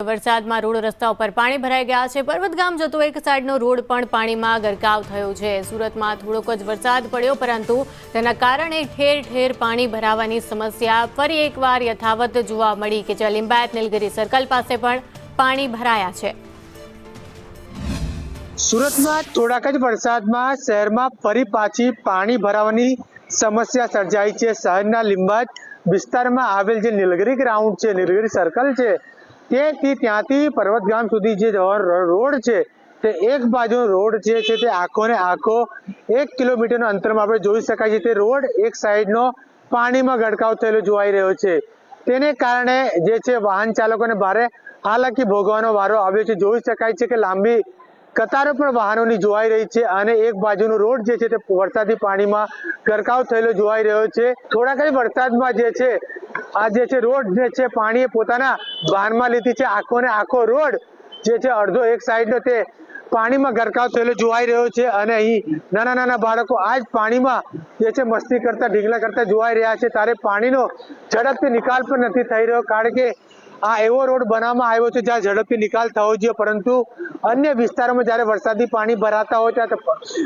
વરસાદમાં રોડ રસ્તા ઉપર પાણી ભરાઈ ગયા છે। પર્વતગામ જતો એક સાઈડનો રોડ પણ પાણીમાં ગરકાવ થયો છે। સુરતમાં થોડોક જ વરસાદ પડ્યો, પરંતુ તેના કારણે ઠેર ઠેર પાણી ભરાવાની સમસ્યા ફરી એકવાર યથાવત જોવા મળી કે જ્યાં લિંબાયત નીલગિરી સર્કલ પાસે પણ પાણી ભરાયા છે। સુરતમાં થોડાક જ વરસાદમાં શહેરમાં ફરી પાછી પાણી ભરાવાની સમસ્યા સર્જાઈ છે। શહેરના લિંબાયત વિસ્તારમાં આવેલ જે નીલગિરી ગ્રાઉન્ડ છે, નીલગિરી સર્કલ છે, ત્યાંથી પર્વતગામ સુધી જે રોડ છે, તે એક બાજુ રોડ છે તે આખો ને આખો 1 કિલોમીટરના અંતરમાં આપણે જોઈ શકાય છે। તે રોડ એક સાઈડનો પાણીમાં ગરકાવ થયેલો જોવાઈ રહ્યો છે। તેને કારણે જે છે વાહન ચાલકોને ભારે હાલાકી ભોગવવાનો વારો આવ્યો છે। જોઈ શકાય છે કે લાંબી કતારો પણ વાહનોની જોવાઈ રહી છે અને એક બાજુનો રોડ જે છે તે વરસાદી પાણીમાં ગરકાવ થયેલો જોવાઈ રહ્યો છે। થોડાક જ વરસાદમાં જે છે આ જે છે રોડ જે છે પાણીએ પોતાના બાનમાં લીધી છે। આખો ને આખો રોડ જે છે અડધો એક સાઈડનો તે પાણીમાં ગરકાવ થયેલો જોવાઈ રહ્યો છે અને અહીં નાના નાના બાળકો આ જ પાણીમાં જે છે મસ્તી કરતા, ઢીંગલા કરતા જોવાઈ રહ્યા છે। ત્યારે પાણીનો ઝડપથી નિકાલ પણ નથી થઈ રહ્યો, કારણ કે આ એવો રોડ બનાવવામાં આવ્યો છે જ્યાં ઝડપથી નિકાલ થવો જોઈએ, પરંતુ અન્ય વિસ્તારોમાં જ્યારે વરસાદી પાણી ભરાતા હોય ત્યાં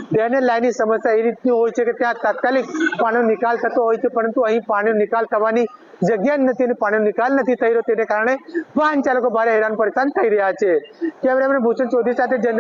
ડ્રેનેજ લાઈનની સમસ્યા એ રીતની હોય છે કે ત્યાં તાત્કાલિક પાણીનો નિકાલ થતો હોય છે, પરંતુ અહીં પાણીનો નિકાલ થવાની જગ્યા જ નથી અને પાણીનો નિકાલ નથી થઈ રહ્યો। તેને કારણે વાહન ચાલકો ભારે હેરાન પરેશાન થઈ રહ્યા છે। કેમેરામેન ભૂષણ ચૌધરી સાથે